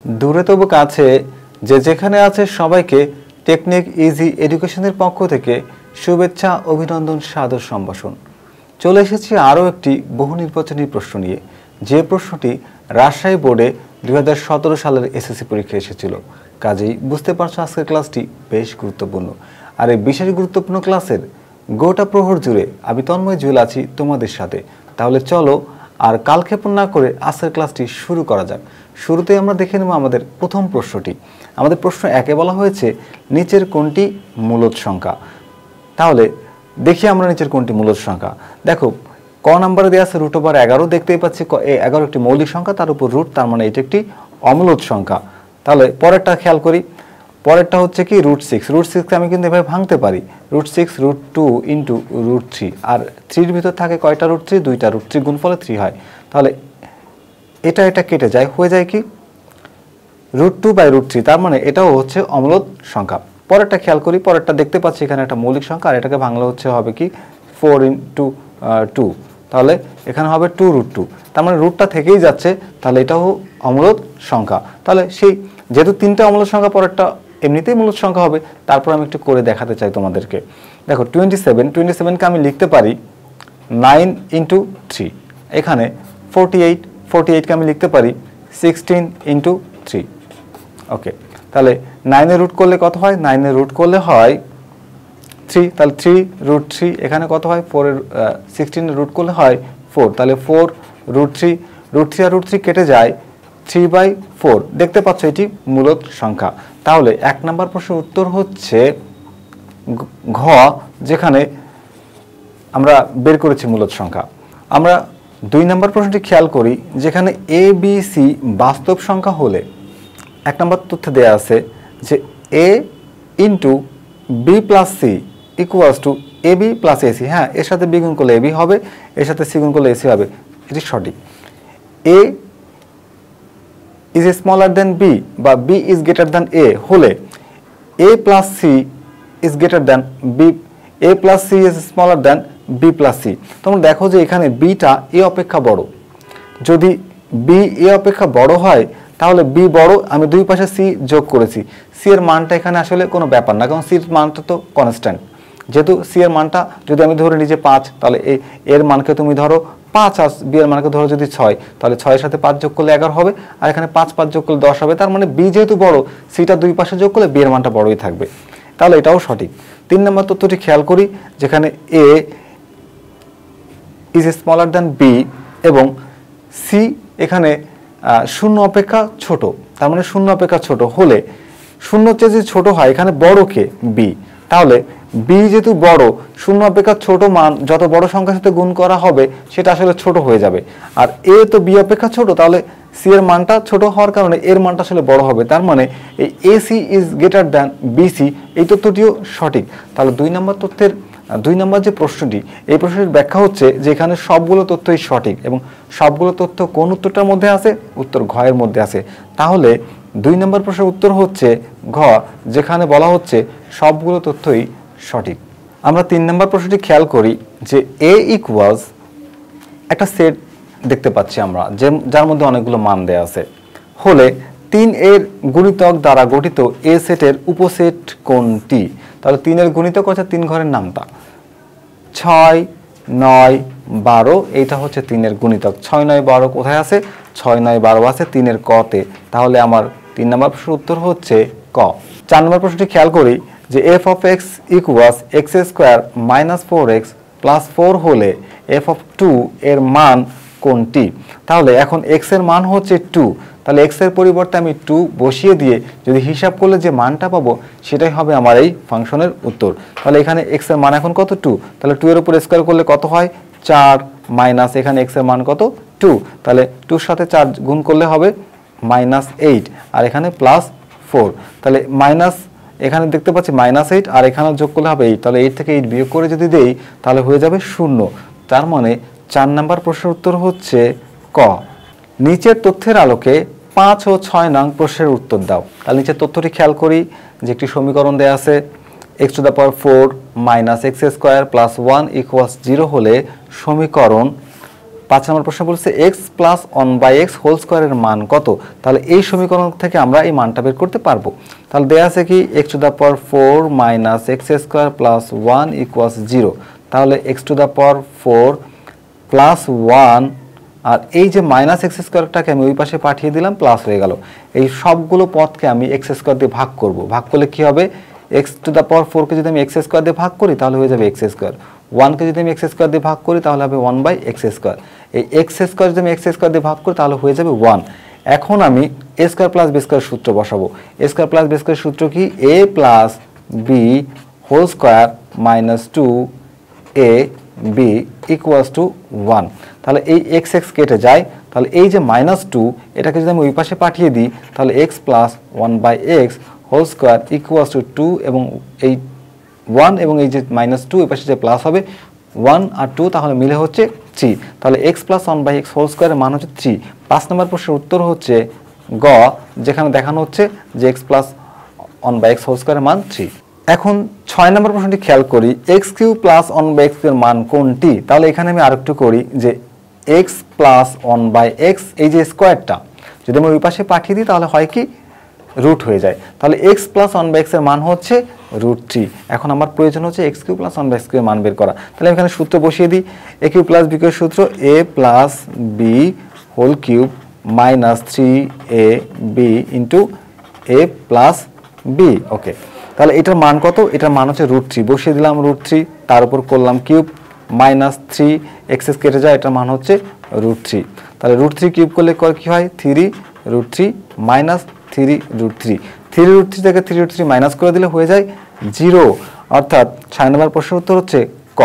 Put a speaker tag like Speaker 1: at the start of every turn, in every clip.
Speaker 1: দূরে তবু কাছে যে যেখানে আছে সবাইকে টেকনিক ইজি এডুকেশনের পক্ষ থেকে শুভেচ্ছা অভিনন্দন সাদর সম্ভাষণ। চলে এসেছি আরও একটি বহু নির্বাচনী প্রশ্ন নিয়ে, যে প্রশ্নটি রাজশাহী বোর্ডে 2017 সালের এসএসসি পরীক্ষায় এসেছিল। কাজেই বুঝতে পারছো আজকের ক্লাসটি বেশ গুরুত্বপূর্ণ। আর এই বিশেষ গুরুত্বপূর্ণ ক্লাসের গোটা প্রহর জুড়ে আমি তন্ময় জুয়েল আছি তোমাদের সাথে। তাহলে চলো আর কালক্ষেপণ না করে আজকের ক্লাসটি শুরু করা যাক। শুরুতেই আমরা দেখে নেব আমাদের প্রথম প্রশ্নটি। আমাদের প্রশ্ন একে বলা হয়েছে নিচের কোনটি মূলদ সংখ্যা। তাহলে দেখি আমরা নিচের কোনটি মূলদ সংখ্যা। দেখো ক নম্বরে দেওয়া আছে √11। দেখতেই পাচ্ছি 11 একটি মৌলিক সংখ্যা, তার উপর রুট, তার মানে এটি একটি অমূলদ সংখ্যা। তাহলে পরেরটা খেয়াল করি। পরেরটা হচ্ছে কি √6। √6কে আমি কিন্তু এভাবে ভাঙতে পারি, √6 √2 ইন্টু √3। আর 3-র ভিতর থাকে কয়টা √3? 2টা। √3 গুণফলে 3 হয়। তাহলে এটা কেটে যায়, হয়ে যায় কি √2/√3। তার মানে এটাও হচ্ছে অমূলদ সংখ্যা। পরেরটা খেয়াল করি। পরেরটা দেখতে পাচ্ছি এখানে একটা মৌলিক সংখ্যা, আর এটাকে ভাঙলে হবে কি 4 × 2। তাহলে এখানে হবে 2√2। তার মানে রুটটা থেকেই যাচ্ছে, তাহলে এটাও অমূলদ সংখ্যা। তাহলে সেই যেহেতু তিনটা অমূলদ সংখ্যা, পরেরটা এমনিতেই মূলদ সংখ্যা হবে। তারপর আমি একটু করে দেখাতে চাই তোমাদেরকে। দেখো 27কে আমি লিখতে পারি 9 × 3। এখানে 48কে আমি লিখতে পারি 16 × 3। ওকে, তাহলে 9-এর রুট করলে কত হয়? 9-এর রুট করলে হয় 3। তাহলে 3√3। এখানে কত হয়? 16-এর রুট করলে হয় 4। তাহলে 4√3। √3 আর √3 কেটে যায়, 3/4। দেখতে পাচ্ছ এটি মূলদ সংখ্যা। তাহলে 1 নম্বর প্রশ্নের উত্তর হচ্ছে ঘ, যেখানে আমরা বের করেছি মূলদ সংখ্যা। আমরা 2 নম্বর প্রশ্নটি খেয়াল করি, যেখানে এ বি সি বাস্তব সংখ্যা হলে 1 নম্বর তথ্য দেয়া আছে যে a × b + c = ab + ac। হ্যাঁ, এর সাথে b গুণ করলে ab হবে, এর সাথে c গুণ করলে ac হবে। এটি সঠিক। a is smaller than b বা b is greater than a হলে a + c is greater than b, a + c is smaller than b + c। তোমরা দেখো যে এখানে bটা a অপেক্ষা বড়। যদি b a অপেক্ষা বড় হয় তাহলে b বড়, আমি দুই পাশে c যোগ করেছি। c এর মানটা এখানে আসলে কোনো ব্যাপার না, কারণ c এর মানটা তো কনস্ট্যান্ট। যেহেতু c এর মানটা যদি আমি ধরে নিই যে 5, তাহলে এর মানকে তুমি ধরো 5, আর b এর মানকে ধরো যদি 6, তাহলে 6-এর সাথে 5 যোগ করলে 11 হবে, আর এখানে 5 যোগ করলে 10 হবে। তার মানে b যেহেতু বড়, cটা দুই পাশে যোগ করলে b এর মানটা বড়ই থাকবে। তাহলে এটাও সঠিক। 3 নম্বর তথ্যটি খেয়াল করি, যেখানে a is smaller than b এবং c এখানে 0 অপেক্ষা ছোট। তার মানে 0 অপেক্ষা ছোট হলে 0 চেয়ে যদি ছোট হয়, এখানে বড় কে? b। তাহলে b যেহেতু বড়, 0 অপেক্ষা ছোট মান যত বড় সংখ্যার সাথে গুণ করা হবে সেটা আসলে ছোট হয়ে যাবে। আর a তো b অপেক্ষা ছোট, তাহলে c এর মানটা ছোট হওয়ার কারণে এর মানটা আসলে বড় হবে। তার মানে এই ac is greater than bc, এই তথ্যটিও সঠিক। তাহলে 2 নম্বর তথ্যের 2 নম্বর যে প্রশ্নটি, এই প্রশ্নের ব্যাখ্যা হচ্ছে যে এখানে সবগুলো তথ্যই সঠিক, এবং সবগুলো তথ্য কোন উত্তরটার মধ্যে আছে? উত্তর ঘ এর মধ্যে আছে। তাহলে 2 নম্বর প্রশ্নের উত্তর হচ্ছে ঘ, যেখানে বলা হচ্ছে সবগুলো তথ্যই সঠিক। আমরা 3 নম্বর প্রশ্নটি খেয়াল করি, যে a ইকুয়ালস একটা সেট দেখতে পাচ্ছি আমরা, যার মধ্যে অনেকগুলো মান দেয়া আছে, হলে 3 এর গুণিতক দ্বারা গঠিত এ সেটের উপসেট কোনটি? তাহলে 3 এর গুণিতক হচ্ছে 3 ঘরের নামটা 6, 9, 12। এইটা হচ্ছে 3 এর গুণিতক। 6, 9, 12 কোথায় আছে? 6, 9, 12 আছে 3 এর কতে। তাহলে আমার 3 নম্বর প্রশ্নের উত্তর হচ্ছে ক। 4 নম্বর প্রশ্নটি খেয়াল করি, যে f of x equals x² - 4x + 4 হলে f of 2 এর মান কোনটি? তাহলে এখন x এর মান হচ্ছে 2, তাহলে x এর পরিবর্তে আমি 2 বসিয়ে দিয়ে যদি হিসাব করলে যে মানটা পাবো সেটাই হবে আমার এই ফাংশনের উত্তর। তাহলে এখানে x এর মান এখন কত? 2। তাহলে 2 এর উপর স্কয়ার করলে কত হয়? 4 মাইনাস এখানে x এর মান কত? 2। তাহলে 2-র সাথে 4 গুণ করলে হবে -8, আর এখানে +4। তাহলে মাইনাস এখানে দেখতে পাচ্ছি -8, আর এখানে যোগ করলে হবে 8। তাহলে 8 থেকে 8 বিয়োগ করে যদি দেই তাহলে হয়ে যাবে 0। তার মানে 4 নম্বর প্রশ্নের উত্তর হচ্ছে ক। নিচের তথ্যের আলোকে 5 ও 6 নং প্রশ্নের উত্তর দাও। তাহলে নিচের তথ্যটি খেয়াল করি, যে একটি সমীকরণ দেয়া আছে x⁴ - x² + 1 = 0 হলে সমীকরণ 5 নম্বর প্রশ্ন বলছে এক্স প্লাস 1/x হোল স্কোয়ারের মান কত। তাহলে এই সমীকরণ থেকে আমরা এই মানটা বের করতে পারবো। তাহলে দেয়া আছে কি x to the power 4 minus x square plus 1 equals 0। তাহলে x to the power 4 plus 1 আর এই যে মাইনাস এক্স স্কোয়ারটাকে আমি ওই পাশে পাঠিয়ে দিলাম, প্লাস হয়ে গেল। এই সবগুলো পদকে আমি এক্স স্কোয়ার দিয়ে ভাগ করব। ভাগ করলে কি হবে, এক্স টু দ্য পাওয়ার 4 কে যদি আমি এক্স স্কোয়ার দিয়ে ভাগ করি তাহলে হয়ে যাবে এক্স স্কোয়ার। 1 কে যদি আমি এক্স স্কোয়ার দিয়ে ভাগ করি তাহলে হবে 1/x স্কোয়ার। এই এক্স স্কোয়ার যদি আমি এক্স স্কোয়ার দিয়ে ভাগ করি তাহলে হয়ে যাবে 1। এখন আমি A square plus B square সূত্র বসাবো। A square plus B square সূত্র কি, A plus B whole square minus 2 A B equals to 1। তাহলে এই এক্স এক্স কেটে যায়, তাহলে এই যে -2 এটাকে যদি আমি ওই পাশে পাঠিয়ে দিই তাহলে x plus 1/x whole square equals to 2 এবং এই 1 এবং এই যে -2 এই পাশে যে প্লাস হবে 1 আর 2 তাহলে মিলে হচ্ছে 3। তাহলে x প্লাস 1/x হোল স্কোয়ারের মান হচ্ছে 3। 5 নম্বর প্রশ্নের উত্তর হচ্ছে গ, যেখানে দেখানো হচ্ছে যে x প্লাস 1/x হোল স্কোয়ারের মান 3। এখন 6 নম্বর প্রশ্নটি খেয়াল করি, x³ প্লাস 1/x এর মান কোনটি। তাহলে এখানে আমি আরেকটু করি যে x প্লাস 1/x এই যে স্কোয়ারটা যদি আমি ওই পাশে পাঠিয়ে দিই তাহলে হয় কি, রুট হয়ে যায়। তাহলে x প্লাস 1/x এর মান হচ্ছে √3। এখন আমার প্রয়োজন হচ্ছে x³ প্লাস 1/x এর মান বের করা। তাহলে আমি এখানে সূত্র বসিয়ে দিই, a³ প্লাস b³ সূত্র a plus b whole cube minus 3ab into a plus b। Okay, তাহলে এটার মান কত, এটার মান হচ্ছে √3। বসিয়ে দিলাম √3, তার উপর করলাম কিউব মাইনাস 3x কেটে যায়, এটার মান হচ্ছে √3। তাহলে √3 কিউব করলে কি হয়, 3√3 মাইনাস 3√3। 3√3 থেকে 3√3 মাইনাস করে দিলে হয়ে যায় 0। অর্থাৎ 6 নম্বর প্রশ্নের উত্তর হচ্ছে ক।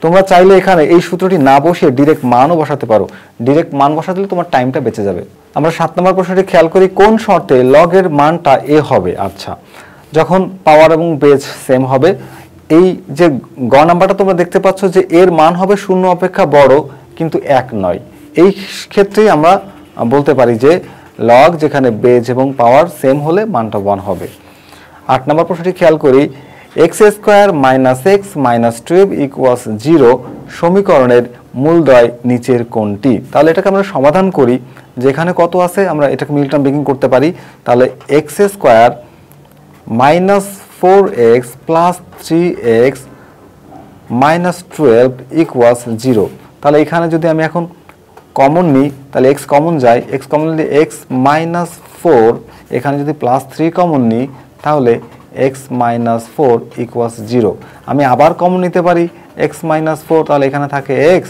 Speaker 1: তোমরা চাইলে এখানে এই সূত্রটি না বসিয়ে ডিরেক্ট মানও বসাতে পারো। ডিরেক্ট মান বসাতে দিলে তোমার টাইমটা বেঁচে যাবে। আমরা 7 নম্বর প্রশ্নটি খেয়াল করি, কোন শর্তে লগের মানটা a হবে। আচ্ছা, যখন পাওয়ার এবং বেজ সেম হবে। এই যে গ নাম্বারটা তোমরা দেখতে পাচ্ছ যে এর মান হবে 0 অপেক্ষা বড় কিন্তু 1 নয়। এই ক্ষেত্রেই আমরা বলতে পারি যে লগ যেখানে বেজ এবং পাওয়ার সেম হলে মানটা 1 হবে। 8 নম্বর প্রশ্নটি খেয়াল করি, x² minus x minus 12 equals 0 সমীকরণের মূলদ্বয় নিচের কোনটি। তাহলে এটাকে আমরা সমাধান করি, যেখানে কত আছে আমরা এটাকে মিল টার্ম ব্রেকিং করতে পারি। তাহলে x² minus 4x plus 3x minus 12 equals 0। তাহলে এখানে যদি আমি এখন কমন নিই তাহলে x কমন যায়, x কমন নিলে x মাইনাস 4, এখানে যদি প্লাস 3 কমন নিই তাহলে x মাইনাস 4 ইকুয়ালস 0। আমি আবার কমন নিতে পারি x মাইনাস 4, তাহলে এখানে থাকে x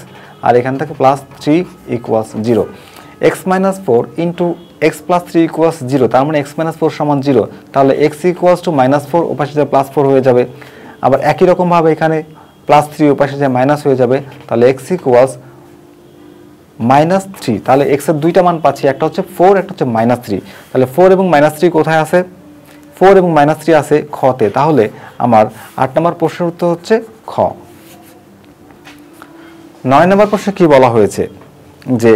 Speaker 1: আর এখানে থাকে plus 3 equals 0। x minus 4 into x plus 3 equals 0, তার মানে x মাইনাস 4 সমান 0। তাহলে x ইকুয়ালস টু মাইনাস 4 ওপাশে যায় প্লাস 4 হয়ে যাবে। আবার একই রকমভাবে এখানে প্লাস 3 ওপাশে যায় মাইনাস হয়ে যাবে। তাহলে x ইকুয়ালস মাইনাস 3। তাহলে x এর দুইটা মান পাচ্ছি, একটা হচ্ছে 4, একটা হচ্ছে মাইনাস 3। তাহলে 4 এবং মাইনাস 3 কোথায় আছে, 4 এবং মাইনাস 3 আছে খতে। তাহলে আমার 8 নম্বর প্রশ্নের উত্তর হচ্ছে খ। 9 নম্বর প্রশ্নে কি বলা হয়েছে যে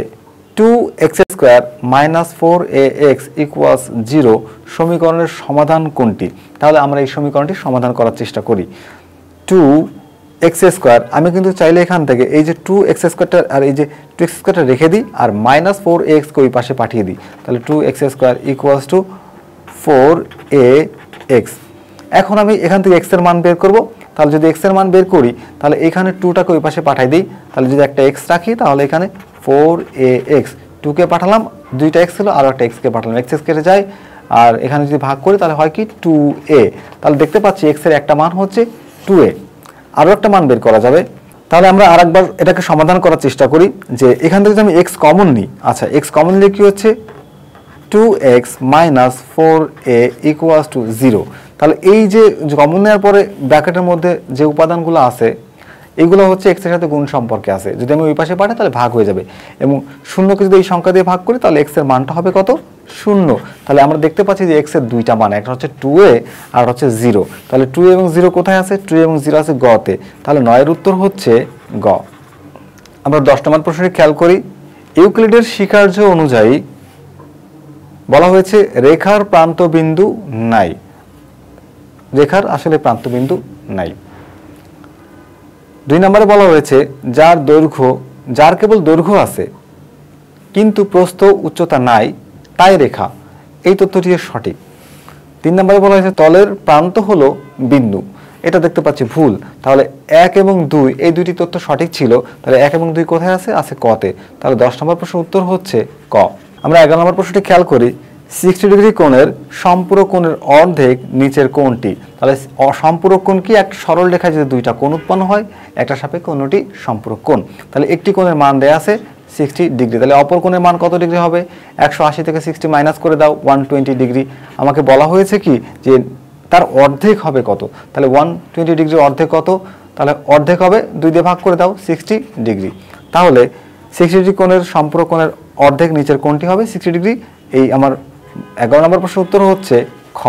Speaker 1: 2x² মাইনাস 4ax ইকুয়ালস 0 সমীকরণের সমাধান কোনটি। তাহলে আমরা এই সমীকরণটি সমাধান করার চেষ্টা করি। 2x² আমি কিন্তু চাইলে এখান থেকে এই যে 2x² আর এই যে 2x² রেখে দিই আর মাইনাস 4ax কে ওই পাশে পাঠিয়ে দিই। তাহলে 2x² ইকুয়ালস টু 4ax। এখন আমি এখান থেকে x এর মান বের করব। তাহলে যদি x এর মান বের করি তাহলে এখানে 2টাকে ওই পাশে পাঠিয়ে দিই। তাহলে যদি একটা x রাখি তাহলে এখানে 4ax, 2 কে পাঠালাম, দুইটা x ছিল আর একটা x কে পাঠালাম, x কেটে যায় আর এখানে যদি ভাগ করি তাহলে হয় কি 2a। তাহলে দেখতে পাচ্ছি x এর একটা মান হচ্ছে 2a। আরও একটা মান বের করা যাবে। তাহলে আমরা আরেকবার এটাকে সমাধান করার চেষ্টা করি যে এখান থেকে যদি আমি x কমন নিই, আচ্ছা x কমন নিলে কি হচ্ছে 2x minus 4a equals to 0। তাহলে এই যে কমন নেওয়ার পরে ব্র্যাকেটের মধ্যে যে উপাদানগুলো আছে এগুলো হচ্ছে x এর সাথে গুণ সম্পর্কে আছে। যদি আমি ওই পাশে পাঠাই তাহলে ভাগ হয়ে যাবে এবং শূন্যকে যদি এই সংখ্যা দিয়ে ভাগ করি তাহলে x এর মানটা হবে কত, 0। তাহলে আমরা দেখতে পাচ্ছি যে x এর দুইটা মান, একটা হচ্ছে 2a আর হচ্ছে 0। তাহলে 2 এবং 0 কোথায় আছে, 2 এবং 0 আছে গ তে। তাহলে 9 এর উত্তর হচ্ছে গ। আমরা 10 নম্বর প্রশ্নে খেয়াল করি, ইউক্লিডের স্বীকার্য অনুযায়ী বলা হয়েছে রেখার প্রান্তবিন্দু নাই। রেখার আসলে প্রান্তবিন্দু নাই। 2 নম্বরে বলা হয়েছে যার দৈর্ঘ্য যার কেবল দৈর্ঘ্য আছে কিন্তু প্রস্থ উচ্চতা নাই তাই রেখা, এই তথ্যটি সঠিক। 3 নম্বরে বলা হয়েছে তলের প্রান্ত হলো বিন্দু, এটা দেখতে পাচ্ছি ভুল। তাহলে 1 এবং 2 এই দুইটি তথ্য সঠিক ছিল। তাহলে 1 এবং 2 কোথায় আছে? আছে ক তে। তাহলে 10 নম্বর প্রশ্নের উত্তর হচ্ছে ক। আমরা 11 নম্বর প্রশ্নটি খেয়াল করি, 60 ডিগ্রি কোণের সম্পূরক কোণের অর্ধেক নিচের কোণটি। তাহলে সম্পূরক কোণ কি? একটা সরল রেখায় যদি দুইটা কোণ উৎপন্ন হয়, একটা সাপেক্ষে অন্যটি সম্পূরক কোণ। তাহলে একটি কোণের মান দেয়া আছে 60 ডিগ্রি, তাহলে অপর কোণের মান কত ডিগ্রি হবে? 180 থেকে 60 মাইনাস করে দাও, 120 ডিগ্রি। আমাকে বলা হয়েছে কি যে তার অর্ধেক হবে কত? তাহলে 120 ডিগ্রির অর্ধেক কত? তাহলে অর্ধেক হবে 2 দিয়ে ভাগ করে দাও, 60 ডিগ্রি। তাহলে 60 ডিগ্রি কোণের সম্পূরক কোণের অর্ধেক নিচের কোণটি হবে 60 ডিগ্রি। এই আমার 11 নম্বর প্রশ্নের উত্তর হচ্ছে খ।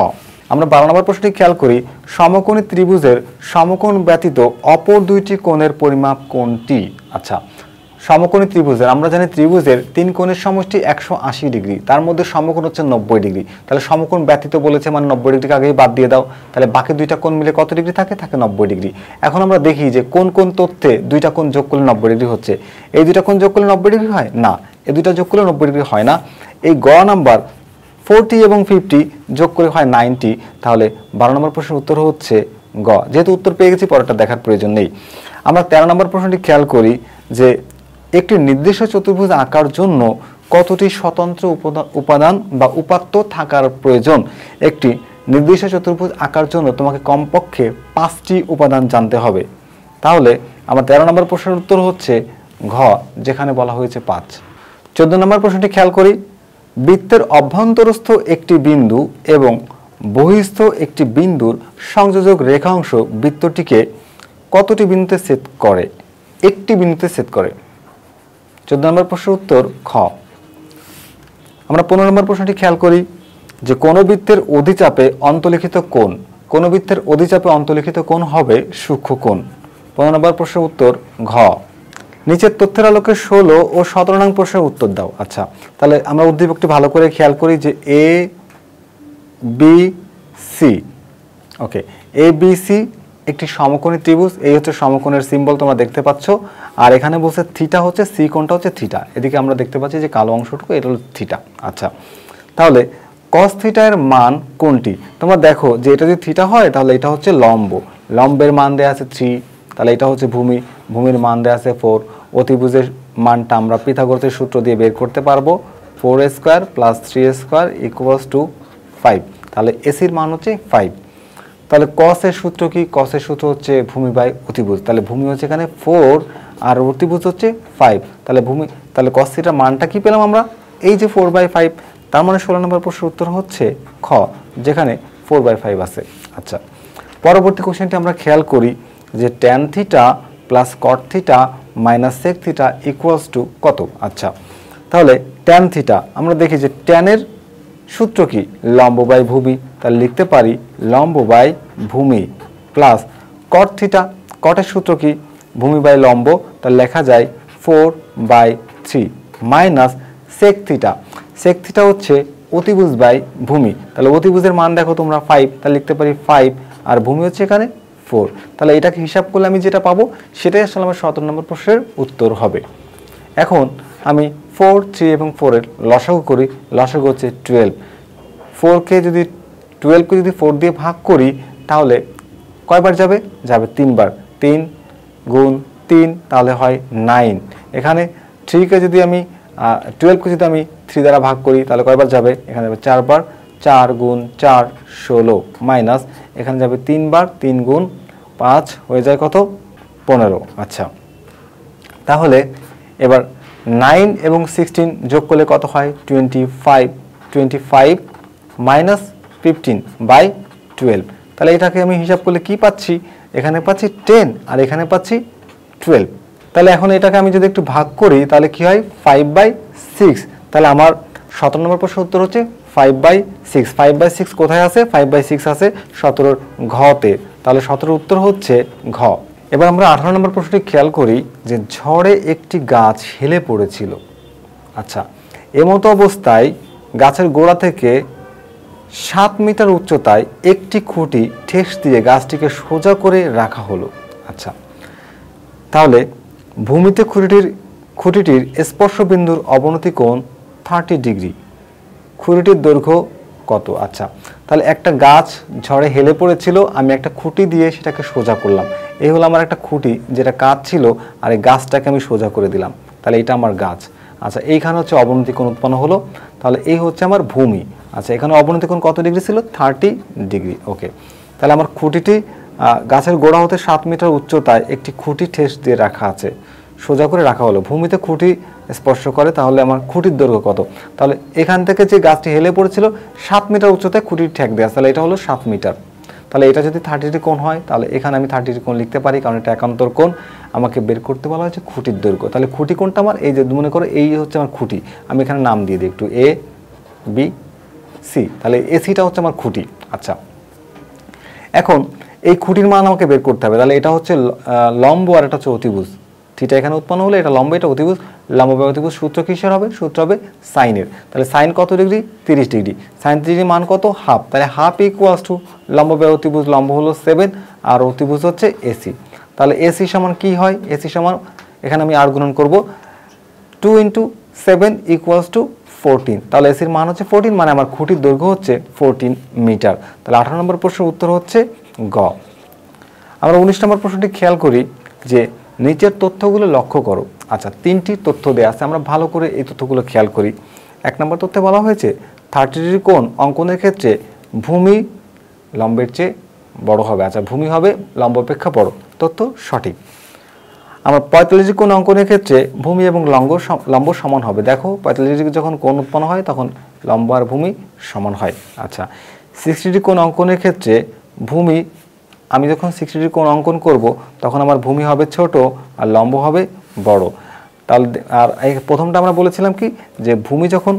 Speaker 1: আমরা 12 নম্বর প্রশ্নটি খেয়াল করি, সমকোণী ত্রিভুজের সমকোণ ব্যতীত অপর দুইটি কোণের পরিমাপ কোনটি? আচ্ছা, সমকোণী ত্রিভুজের আমরা জানি ত্রিভুজের 3 কোণের সমষ্টি 180 ডিগ্রি, তার মধ্যে সমকোণ হচ্ছে 90 ডিগ্রি। তাহলে সমকোণ ব্যতীত বলেছে মানে 90 ডিগ্রিকে আগেই বাদ দিয়ে দাও। তাহলে বাকি দুইটা কোণ মিলে কত ডিগ্রি থাকে? থাকে 90 ডিগ্রি। এখন আমরা দেখি যে কোন কোন তথ্যে দুইটা কোণ যোগ করলে 90 ডিগ্রি হচ্ছে। এই দুইটা কোণ যোগ করলে 90 ডিগ্রি হয় না, এই দুইটা যোগ করলে 90 ডিগ্রি হয় না। এই গ নাম্বার 40 এবং 50 যোগ করে হয় 90। তাহলে 12 নম্বর প্রশ্নের উত্তর হচ্ছে গ। যেহেতু উত্তর পেয়ে গেছি, পরেরটা দেখার প্রয়োজন নেই। আমরা 13 নম্বর প্রশ্নটি খেয়াল করি যে একটি নির্দিষ্ট চতুর্ভুজ আঁকার জন্য কতটি স্বতন্ত্র উপাদান বা উপাত্ত থাকার প্রয়োজন? একটি নির্দিষ্ট চতুর্ভুজ আঁকার জন্য তোমাকে কমপক্ষে 5টি উপাদান জানতে হবে। তাহলে আমার 13 নম্বর প্রশ্নের উত্তর হচ্ছে ঘ, যেখানে বলা হয়েছে 5। 14 নম্বর প্রশ্নটি খেয়াল করি, বৃত্তের অভ্যন্তরস্থ একটি বিন্দু এবং বহিস্থ একটি বিন্দুর সংযোজক রেখাংশ বৃত্তটিকে কতটি বিন্দুতে ছেদ করে? একটি বিন্দুতে ছেদ করে। 14 নম্বর প্রশ্নের উত্তর খ। আমরা 15 নম্বর প্রশ্নটি খেয়াল করি যে কোন বৃত্তের অধিচাপে অন্তর্লিখিত কোণ, কোন বৃত্তের অধিচাপে অন্তর্লিখিত কোণ হবে সূক্ষ্ম কোণ। 15 নম্বর প্রশ্নের উত্তর ঘ। নিচের তথ্যের আলোকে 16 ও 17 নং প্রশ্নের উত্তর দাও। আচ্ছা, তাহলে আমরা উদ্দীপকটি ভালো করে খেয়াল করি যে A B C, okay, A B C একটি সমকোণী ত্রিভুজ। এই হচ্ছে সমকোণের সিম্বল তোমরা দেখতে পাচ্ছ। আর এখানে বলছে থিটা হচ্ছে, সি কোণটা হচ্ছে থিটা। এদিকে আমরা দেখতে পাচ্ছি যে কালো অংশটুকু, এটা হলো থিটা। আচ্ছা, তাহলে কস থিটা এর মান কোনটি? তোমরা দেখো যে এটা যদি থিটা হয় তাহলে এটা হচ্ছে লম্ব, লম্বের মান দেয়া আছে 3, তাহলে এটা হচ্ছে ভূমি, ভূমির মান দেয়া আছে 4। অতিভুজের মানটা আমরা পিথাগোরাসের সূত্র দিয়ে বের করতে পারবো, 4a² + 3a² = 5। তাহলে এসির মান হচ্ছে 5। তাহলে কসের সূত্র কি? কসের সূত্র হচ্ছে ভূমি বাই অতিভুজ। তাহলে ভূমি হচ্ছে এখানে 4 আর অতিভুজ হচ্ছে 5। তাহলে ভূমি, তাহলে কস থিটার মানটা কি পেলাম আমরা? এই যে 4/5। তার মানে 16 নম্বর প্রশ্নের উত্তর হচ্ছে খ, যেখানে 4/5 আছে। আচ্ছা, পরবর্তী কোশ্চেনটি আমরা খেয়াল করি যে tan theta plus cot theta minus sec theta equals to কত? আচ্ছা, তাহলে tan থিটা আমরা দেখি যে tan এর সূত্র কি? লম্ব বাই ভূমি। তাহলে লিখতে পারি লম্ব বাই ভূমি প্লাস cot থিটা, কটের সূত্র কি? ভূমি বাই লম্ব। তাহলে লেখা যায় 4/3 minus sec theta, sec theta হচ্ছে অতিভুজ বাই ভূমি। তাহলে অতিভুজের মান দেখো তোমরা 5, তাহলে লিখতে পারি 5 আর ভূমি হচ্ছে এখানে 4। তাহলে এটাকে হিসাব করলে আমি যেটা পাবো সেটাই আসলে আমার 17 নম্বর প্রশ্নের উত্তর হবে। এখন আমি 4, 3 এবং 4 এর লসাগু করি। লসাগু হচ্ছে 12। 4কে যদি 12কে যদি 4 দিয়ে ভাগ করি তাহলে কয়বার যাবে? যাবে 3 বার। 3 গুণ 3 তাহলে হয় 9। এখানে 3কে যদি আমি 12কে যদি আমি 3 দ্বারা ভাগ করি তাহলে কয়বার যাবে? এখানে যাবে 4 বার। 4 গুণ 4 16 মাইনাস এখানে যাবে 3 বার। 3 গুণ 5 হয়ে যায় কত? 15। আচ্ছা, তাহলে এবার 9 এবং 16 যোগ করলে কত হয়? 25। 25 মাইনাস 15/12। তাহলে এটাকে আমি হিসাব করলে কি পাচ্ছি? এখানে পাচ্ছি 10 আর এখানে পাচ্ছি 12। তাহলে এখন এটাকে আমি যদি একটু ভাগ করি তাহলে কি হয়? 5/6। তাহলে আমার 17 নম্বর প্রশ্নের উত্তর হচ্ছে 5/6। 5/6 কোথায় আছে? 5/6 আছে 17 ঘতে। তাহলে 17 উত্তর হচ্ছে ঘ। এবার আমরা 18 নম্বর প্রশ্নটি খেয়াল করি যে ঝড়ে একটি গাছ হেলে পড়েছিল। আচ্ছা, এমতো অবস্থায় গাছের গোড়া থেকে 7 মিটার উচ্চতায় একটি খুঁটি ঠেস দিয়ে গাছটিকে সোজা করে রাখা হলো। আচ্ছা, তাহলে ভূমিতে খুঁটিটির খুঁটিটির স্পর্শ বিন্দুর অবনতি কোণ 30 ডিগ্রি। খুঁটিটির দৈর্ঘ্য কত? আচ্ছা, তাহলে একটা গাছ ঝড়ে হেলে পড়েছিল, আমি একটা খুঁটি দিয়ে সেটাকে সোজা করলাম। এই হলো আমার একটা খুঁটি যেটা কাজ ছিল, আর এই গাছটাকে আমি সোজা করে দিলাম, তাহলে এটা আমার গাছ। আচ্ছা, এইখানে হচ্ছে অবনতি কোণ উৎপন্ন হলো, তাহলে এই হচ্ছে আমার ভূমি। আচ্ছা, এখানে অবনতি কোণ কত ডিগ্রি ছিল? 30 ডিগ্রি। ওকে, তাহলে আমার খুঁটিটি গাছের গোড়া হতে 7 মিটার উচ্চতায় একটি খুঁটি ঠেস দিয়ে রাখা আছে, সোজা করে রাখা হলো। ভূমিতে খুঁটি স্পর্শ করে, তাহলে আমার খুঁটির দৈর্ঘ্য কত? তাহলে এখান থেকে যে গাছটি হেলে পড়েছিল 7 মিটার উচ্চতায় খুঁটির ঠেক দেওয়া, তাহলে এটা হলো 7 মিটার। তাহলে এটা যদি 30 ডিগ্রি কোণ হয়, তাহলে এখানে আমি 30 ডিগ্রি কোণ লিখতে পারি, কারণ এটা একান্তর কোণ। আমাকে বের করতে বলা হয়েছে খুঁটির দৈর্ঘ্য। তাহলে খুঁটি কোণটা আমার এই যে, মনে করো এই হচ্ছে আমার খুঁটি, আমি এখানে নাম দিয়ে দিই একটু এ বি সি, তাহলে এসিটা হচ্ছে আমার খুঁটি। আচ্ছা, এখন এই খুঁটির মান আমাকে বের করতে হবে। তাহলে এটা হচ্ছে লম্ব আর এটা হচ্ছে অতিভুজ। থিটা এখানে উৎপন্ন হলে এটা লম্ব, এটা অতিভুজ। লম্ব বাই অতিভুজ সূত্র কিসের হবে? সূত্র হবে সাইনের। তাহলে সাইন কত ডিগ্রি? 30 ডিগ্রি। সাইন 30 ডিগ্রি মান কত? হাফ। তাহলে হাফ ইকুয়ালস টু লম্ব বাই অতিভুজ, লম্ব হলো 7 আর অতিভুজ হচ্ছে এসি। তাহলে এসি সমান কি হয়? এসি সমান, এখানে আমি আর গুণন করব, 2 × 7 ইকুয়ালস টু 14। তাহলে এসির মান হচ্ছে 14, মানে আমার খুঁটির দৈর্ঘ্য হচ্ছে 14 মিটার। তাহলে 18 নম্বর প্রশ্নের উত্তর হচ্ছে গ। আমরা 19 নম্বর প্রশ্নটি খেয়াল করি যে নিচের তথ্যগুলো লক্ষ্য করো। আচ্ছা, 3টি তথ্য দেওয়া আছে, আমরা ভালো করে এই তথ্যগুলো খেয়াল করি। 1 নম্বর তথ্যে বলা হয়েছে 30 ডিগ্রি কোণ অঙ্কনের ক্ষেত্রে ভূমি লম্বের চেয়ে বড় হবে। আচ্ছা, ভূমি হবে লম্ব অপেক্ষা বড়, তথ্য সঠিক। আমরা 45 ডিগ্রি কোণ অঙ্কনের ক্ষেত্রে ভূমি এবং লম্ব সমান হবে। দেখো 45 ডিগ্রি যখন কোণ উৎপন্ন হয় তখন লম্ব আর ভূমি সমান হয়। আচ্ছা, 60 ডিগ্রি কোণ অঙ্কনের ক্ষেত্রে ভূমি, আমি যখন 60 ডিগ্রি কোণ অঙ্কন করব তখন আমার ভূমি হবে ছোট আর লম্ব হবে বড়। তাহলে আর এই প্রথমটা আমরা বলেছিলাম কি, যে ভূমি যখন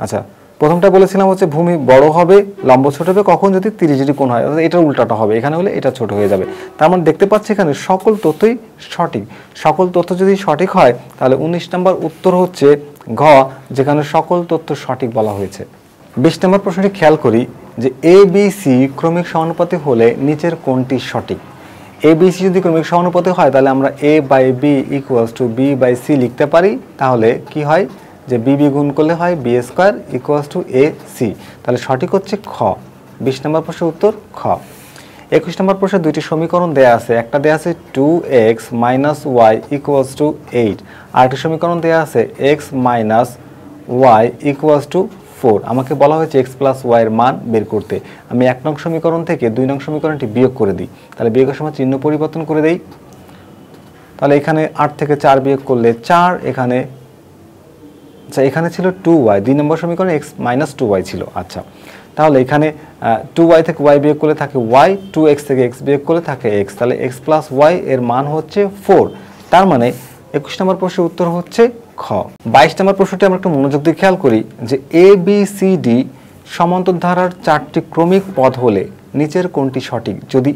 Speaker 1: আচ্ছা, প্রথমটা বলেছিলাম হচ্ছে ভূমি বড় হবে, লম্ব ছোট হবে কখন? যদি 30 ডিগ্রি কোণ হয়, অর্থাৎ এটার উল্টাটা হবে, এখানে হলে এটা ছোট হয়ে যাবে। তার মানে দেখতে পাচ্ছি এখানে সকল তথ্যই সঠিক। সকল তথ্য যদি সঠিক হয় তাহলে 19 নম্বর উত্তর হচ্ছে ঘ, যেখানে সকল তথ্য সঠিক বলা হয়েছে। 20 নম্বর প্রশ্নটি খেয়াল করি যে এ বি সি ক্রমিক সমানুপাতি হলে নিচের কোনটি সঠিক? এ বি সি যদি ক্রমিক সমানুপাতি হয় তাহলে আমরা A by B equals to B by C লিখতে পারি। তাহলে কি হয় যে বি বি গুণ করলে হয় B square equals to A C. তাহলে সঠিক হচ্ছে খ। 20 নম্বর প্রশ্নের উত্তর খ। 21 নম্বর প্রশ্নে দুইটি সমীকরণ দেয়া আছে। একটা দেয়া আছে 2x minus Y equals to 8, আর একটা সমীকরণ দেয়া আছে x minus Y equals to 4। আমাকে বলা হয়েছে x প্লাস ওয়াই এর মান বের করতে। আমি 1 নং সমীকরণ থেকে 2 নং সমীকরণটি বিয়োগ করে দিই। তাহলে বিয়োগের সময় চিহ্ন পরিবর্তন করে দেই। তাহলে এখানে 8 থেকে 4 বিয়োগ করলে 4, এখানে আচ্ছা এখানে ছিল 2y, 2 নম্বর সমীকরণে x মাইনাস 2y ছিল। আচ্ছা, তাহলে এখানে 2y থেকে y বিয়োগ করলে থাকে y, 2x থেকে x বিয়োগ করলে থাকে x। তাহলে x প্লাস y এর মান হচ্ছে 4। তার মানে 21 নম্বর প্রশ্নের উত্তর হচ্ছে খ। 22 নম্বর প্রশ্নটি আমরা একটু মনোযোগ দিয়ে খেয়াল করি যে এ বি সি ডি সমান্তর ধারার 4টি ক্রমিক পদ হলে নিচের কোনটি সঠিক? যদি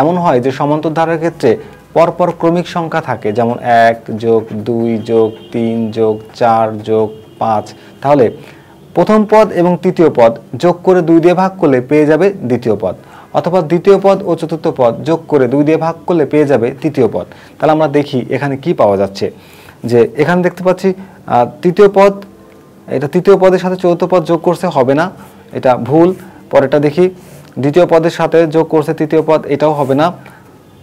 Speaker 1: এমন হয় যে সমান্তর ধারার ক্ষেত্রে পরপর ক্রমিক সংখ্যা থাকে, যেমন 1 যোগ 2 যোগ 3 যোগ 4 যোগ 5, তাহলে প্রথম পদ এবং তৃতীয় পদ যোগ করে 2 দিয়ে ভাগ করলে পেয়ে যাবে দ্বিতীয় পদ, অথবা দ্বিতীয় পদ ও চতুর্থ পদ যোগ করে 2 দিয়ে ভাগ করলে পেয়ে যাবে তৃতীয় পদ। তাহলে আমরা দেখি এখানে কি পাওয়া যাচ্ছে, যে এখানে দেখতে পাচ্ছি তৃতীয় পদ, এটা তৃতীয় পদের সাথে চতুর্থ পদ যোগ করছে, হবে না, এটা ভুল। পরেরটা দেখি দ্বিতীয় পদের সাথে যোগ করছে তৃতীয় পদ, এটাও হবে না।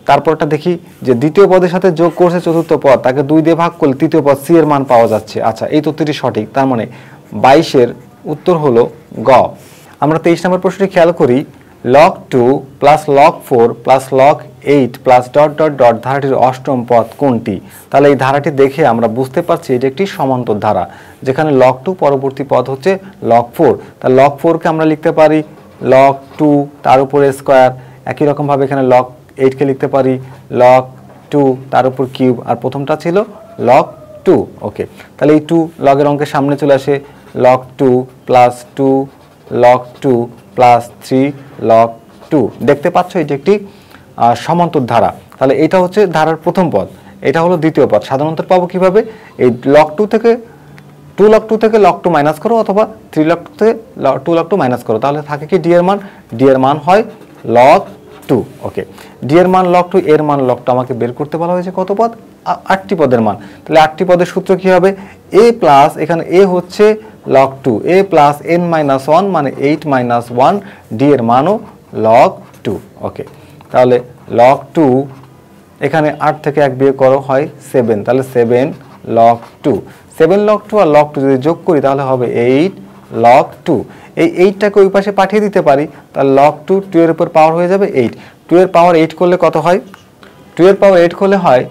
Speaker 1: তারপরটা দেখি যে দ্বিতীয় পদের সাথে যোগ করছে চতুর্থ পদ, তাকে 2 দিয়ে ভাগ করলে তৃতীয় পদ সি এর মান পাওয়া যাচ্ছে। আচ্ছা, এই তথ্যটি সঠিক। তার মানে 22-এর উত্তর হলো গ। আমরা 23 নম্বর প্রশ্নটি খেয়াল করি, log 2 plus log 4 plus log 8 plus dot dot dot ধারাটির অষ্টম পদ কোনটি? তাহলে এই ধারাটি দেখে আমরা বুঝতে পারছি এটি একটি সমান্তর ধারা, যেখানে log 2 পরবর্তী পদ হচ্ছে log 4। তাহলে log 4 কে আমরা লিখতে পারি log 2 তার উপরে স্কোয়ার। একই রকমভাবে এখানে log 8 কে লিখতে পারি log 2 তার উপর কিউব, আর প্রথমটা ছিল log 2। ওকে, তাহলে এই 2 লগের অঙ্কের সামনে চলে আসে, log 2 plus 2 log 2 plus 3 log 2। দেখতে পাচ্ছ এটি একটি সমান্তর ধারা। তাহলে এটা হচ্ছে ধারার প্রথম পদ, এটা হলো দ্বিতীয় পদ। সাধারণত পাবো কিভাবে? এই log 2 থেকে 2 log 2 থেকে log 2 মাইনাস করো, অথবা 3 log 2 থেকে 2 log 2 মাইনাস করো, তাহলে থাকে কি ডি এর মান? ডি এর মান হয় log 2। ওকে, ডি এর মান log 2, এর মান log 2, আমাকে বের করতে বলা হয়েছে কত পদ? 8টি পদের মান। তাহলে 8টি পদের সূত্র কি হবে? a প্লাস, এখানে a হচ্ছে log 2, a plus n minus 1 মানে 8 মাইনাস 1, ডি এর মানও log 2। ওকে, তাহলে log 2, এখানে 8 থেকে 1 বিয়োগ করো হয় 7, তাহলে 7 log 2, 7 log 2 আর log 2 যদি যোগ করি তাহলে হবে 8 log 2। এই 8টাকে ওই পাশে পাঠিয়ে দিতে পারি, তাহলে log 2, 2 এর উপর পাওয়ার হয়ে যাবে 8, 2 এর পাওয়ার 8 করলে কত হয়? 2 এর পাওয়ার 8 করলে হয়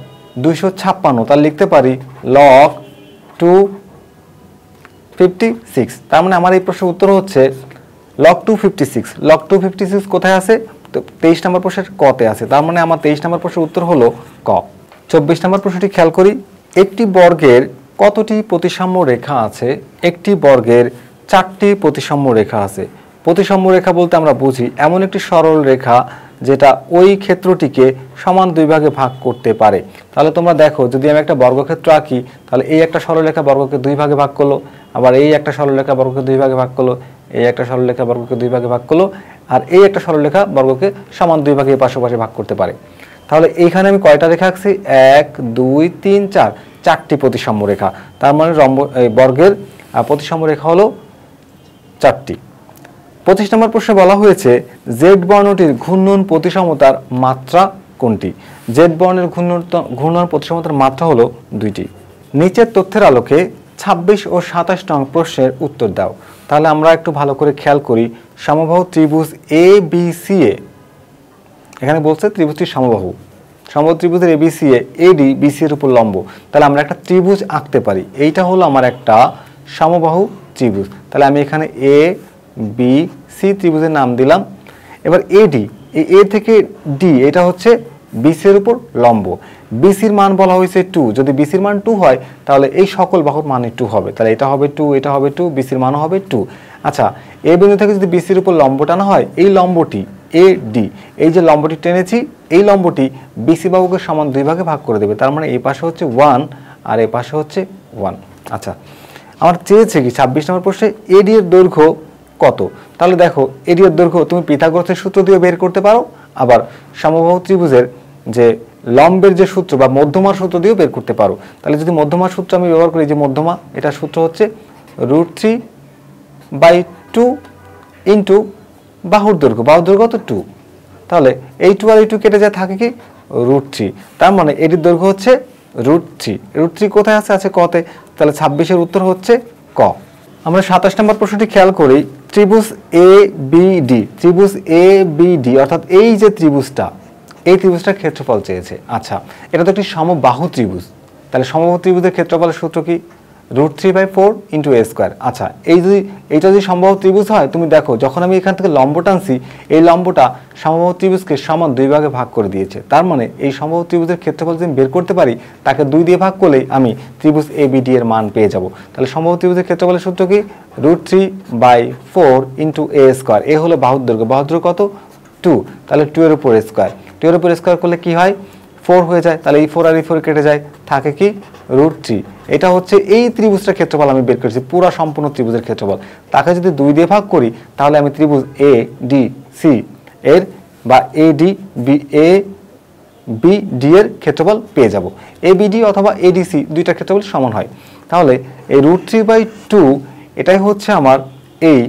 Speaker 1: 256, তাহলে লিখতে পারি log 256। তার মানে আমার এই প্রশ্নের উত্তর হচ্ছে log 256। log 256 কোথায় আছে? 23 নম্বর প্রশ্নের কতে আছে, তার মানে আমার 23 নম্বর প্রশ্নের উত্তর হলো ক। 24 নম্বর প্রশ্নটি খেয়াল করি, একটি বর্গের কতটি প্রতিসাম্য রেখা আছে? একটি বর্গের 4টি প্রতিসাম্য রেখা আছে। প্রতিসাম্য রেখা বলতে আমরা বুঝি এমন একটি সরল রেখা যেটা ওই ক্ষেত্রটিকে সমান দুই ভাগে ভাগ করতে পারে। তাহলে তোমরা দেখো, যদি আমি একটা বর্গক্ষেত্র আঁকি, তাহলে এই একটা সরলরেখা বর্গকে দুই ভাগে ভাগ করলো, আবার এই একটা সরলরেখা বর্গকে দুই ভাগে ভাগ করলো, এই একটা সরলরেখা বর্গকে দুই ভাগে ভাগ করলো, আর এই একটা সরলরেখা বর্গকে সমান দুই ভাগে পাশাপাশি ভাগ করতে পারে। তাহলে এইখানে আমি কয়টা রেখা আঁকছি? 1 2 3 4, 4টি প্রতিসাম্য রেখা। তার মানে বর্গের প্রতিসাম্য রেখা হলো 4টি। 25 নম্বর প্রশ্নে বলা হয়েছে জেড বর্ণটির ঘূর্ণন প্রতিসমতার মাত্রা কোনটি? জেড বর্ণের ঘূর্ণন প্রতিসমতার মাত্রা হলো 2টি। নিচের তথ্যের আলোকে 26 ও 27 নং প্রশ্নের উত্তর দাও। তাহলে আমরা একটু ভালো করে খেয়াল করি, সমবাহু ত্রিভুজ এ বি সি এ, এখানে বলছে ত্রিভুজটি সমবাহু, সমবাহু ত্রিভুজের A B C A, eddy BC এর উপর লম্ব। তাহলে আমরা একটা ত্রিভুজ আঁকতে পারি, এইটা হলো আমার একটা সমবাহু ত্রিভুজ। তাহলে আমি এখানে এ বি সি ত্রিভুজের নাম দিলাম। এবার এডি, এ থেকে ডি, এটা হচ্ছে বিসি এর উপর লম্ব। বিসির মান বলা হয়েছে 2, যদি বিসির মান 2 হয় তাহলে এই সকল বাহুর মানে 2 হবে, তাহলে এটা হবে 2, এটা হবে 2, বিসির মানও হবে 2। আচ্ছা, এ বিন্দু থেকে যদি বিসির উপর লম্ব টানা হয়, এই লম্বটি এ ডি, এই যে লম্বটি টেনেছি, এই লম্বটি বিসি বাহুকে সমান দুই ভাগে ভাগ করে দেবে। তার মানে এই পাশে হচ্ছে 1 আর এই পাশে হচ্ছে 1। আচ্ছা, আমার চেয়েছে কি 26 নম্বর প্রশ্নে এডি এর দৈর্ঘ্য কত? তাহলে দেখো, এডি এর দৈর্ঘ্য তুমি পিথাগোরাসের সূত্র দিয়ে বের করতে পারো, আবার সমবাহু ত্রিভুজের যে লম্বের যে সূত্র বা মধ্যমার সূত্র দিয়েও বের করতে পারো। তাহলে যদি মধ্যমার সূত্র আমি ব্যবহার করি, যে মধ্যমা, এটা সূত্র হচ্ছে √3/2 ইন্টু বাহুর দৈর্ঘ্য, বাহুর দৈর্ঘ্য তো 2, তাহলে এই 2 আর এই 2 কেটে যায়, থাকে কি √3। তার মানে এটির দৈর্ঘ্য হচ্ছে √3। √3 কোথায় আছে? আছে কতে। তাহলে 26-এর উত্তর হচ্ছে ক। আমরা 27 নম্বর প্রশ্নটি খেয়াল করি, ত্রিভুজ এ বি ডি, ত্রিভুজ এ বি ডি অর্থাৎ এই যে ত্রিভুজটা, এই ত্রিভুজটার ক্ষেত্রফল চেয়েছে। আচ্ছা, এটা তো একটি সমবাহু ত্রিভুজ, তাহলে সমবাহু ত্রিভুজের ক্ষেত্রফলের সূত্র কি? √3/4 ইন্টু এ স্কোয়ার। আচ্ছা, এইটা যদি সমবাহু ত্রিভুজ হয়, তুমি দেখো যখন আমি এখান থেকে লম্ব টানছি, এই লম্বটা সমবাহু ত্রিভুজকে সমান দুই ভাগে ভাগ করে দিয়েছে। তার মানে এই সমবাহু ত্রিভুজের ক্ষেত্রফল যদি বের করতে পারি, তাকে 2 দিয়ে ভাগ করলেই আমি ত্রিভুজ এ বি ডি এর মান পেয়ে যাব। তাহলে সমবাহু ত্রিভুজের ক্ষেত্রফলের সূত্র কি? √3/4 ইন্টু এ স্কোয়ার। এ হলো বাহুর দৈর্ঘ্য, বাহুর দৈর্ঘ্য কত? 2, তাহলে 2 এর উপর স্কোয়ার, 2 এর উপর স্কোয়ার করলে কি হয়? 4 হয়ে যায়, তাহলে এই 4 আর এই 4 কেটে যায়, থাকে কি √3। এটা হচ্ছে এই ত্রিভুজটার ক্ষেত্রফল আমি বের করেছি, পুরো সম্পূর্ণ ত্রিভুজের ক্ষেত্রফল। তাকে যদি 2 দিয়ে ভাগ করি, তাহলে আমি ত্রিভুজ এ ডি সি এর বা এ ডি বি ডি এর ক্ষেত্রফল পেয়ে যাব। এ বি ডি অথবা এডিসি দুইটা ক্ষেত্রফল সমান হয়। তাহলে এই √3/2 এটাই হচ্ছে আমার এই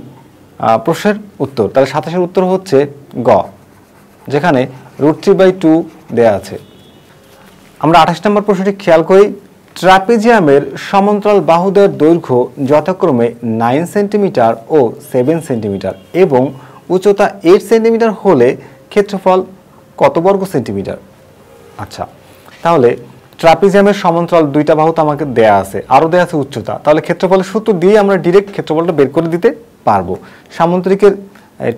Speaker 1: প্রশ্নের উত্তর। তাহলে 27-এর উত্তর হচ্ছে গ, যেখানে √3/2 দেয়া আছে। আমরা 28 নম্বর প্রশ্নটি খেয়াল করি, ট্রাপিজিয়ামের সমান্তরাল বাহুদের দৈর্ঘ্য যথাক্রমে 9 সেন্টিমিটার ও 7 সেন্টিমিটার এবং উচ্চতা 8 সেন্টিমিটার হলে ক্ষেত্রফল কত বর্গ সেন্টিমিটার? আচ্ছা, তাহলে ট্রাপিজিয়ামের সমান্তরাল দুইটা বাহু তো আমাকে দেয়া আছে, আরও দেয়া আছে উচ্চতা, তাহলে ক্ষেত্রফলের সূত্র দিয়ে আমরা ডিরেক্ট ক্ষেত্রফলটা বের করে দিতে পারবো। সামুদ্রিকের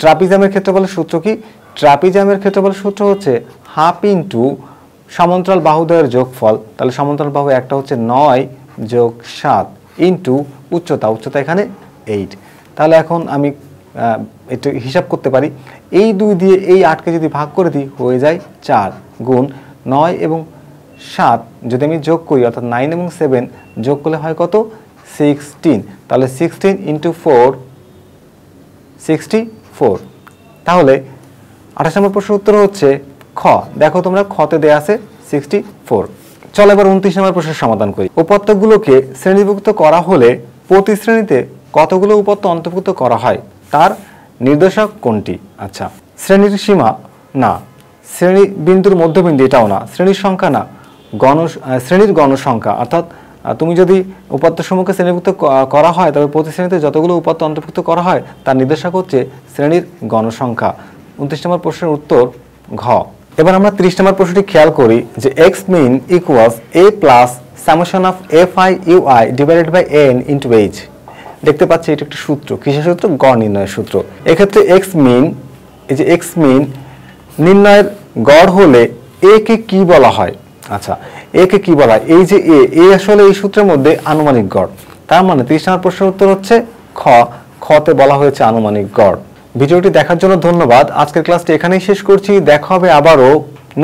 Speaker 1: ট্রাপিজিয়ামের ক্ষেত্রফলের সূত্র কি? ট্রাপিজিয়ামের ক্ষেত্রফলের সূত্র হচ্ছে হাফ ইন্টু সমান্তরাল বাহুদ্বয়ের যোগফল। তাহলে সমান্তরাল বাহু একটা হচ্ছে 9 যোগ 7 ইন্টু উচ্চতা, উচ্চতা এখানে 8। তাহলে এখন আমি একটু হিসাব করতে পারি, এই 2 দিয়ে এই 8কে যদি ভাগ করে দিই, হয়ে যায় 4 গুণ 9 এবং 7 যদি আমি যোগ করি, অর্থাৎ 9 এবং 7 যোগ করলে হয় কত? 16। তাহলে 16 ইন্টু 4 64। তাহলে 28 নম্বর প্রশ্নের উত্তর হচ্ছে খ। দেখো তোমরা খতে দেয়া আছে 64। চলো এবার 29 নম্বর প্রশ্নের সমাধান করি। উপাত্তগুলোকে শ্রেণীভুক্ত করা হলে প্রতি শ্রেণীতে কতগুলো উপাত্ত অন্তর্ভুক্ত করা হয় তার নির্দেশক কোনটি? আচ্ছা, শ্রেণীর সীমা না, শ্রেণী বিন্দুর মধ্যবিন্দু এটাও না, শ্রেণীর সংখ্যা না, শ্রেণীর গণসংখ্যা। অর্থাৎ তুমি যদি উপাত্তসমূহকে শ্রেণীভুক্ত করা হয় তবে প্রতি শ্রেণীতে যতগুলো উপাত্ত অন্তর্ভুক্ত করা হয় তার নির্দেশক হচ্ছে শ্রেণীর গণসংখ্যা। 29 নম্বর প্রশ্নের উত্তর ঘ। এবার আমরা 30 নম্বর প্রশ্নটি খেয়াল করি যে x min equals a plus summation of fi ui divided by n into h। দেখতে পাচ্ছি এটা একটা সূত্র, কিসের সূত্র? গড় নির্ণয়ের সূত্র। এক্ষেত্রে x min, এই যে x min নির্ণয়ের গড় হলে a কে কি বলা হয়? আচ্ছা, a কে কি বলা হয়? এই যে a আসলে এই সূত্রের মধ্যে আনুমানিক গড়। তার মানে 30 নম্বর প্রশ্নের উত্তর হচ্ছে খ। খতে বলা হয়েছে আনুমানিক গড়। ভিডিওটি দেখার জন্য ধন্যবাদ। আজকের ক্লাসটি এখানেই শেষ করছি। দেখা হবে আবারও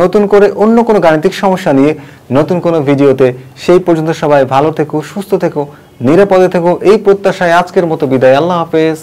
Speaker 1: নতুন করে অন্য কোনো গাণিতিক সমস্যা নিয়ে নতুন কোনো ভিডিওতে। সেই পর্যন্ত সবাই ভালো থেকো, সুস্থ থেকো, নিরাপদে থেকো, এই প্রত্যাশায় আজকের মতো বিদায়। আল্লাহ হাফেজ।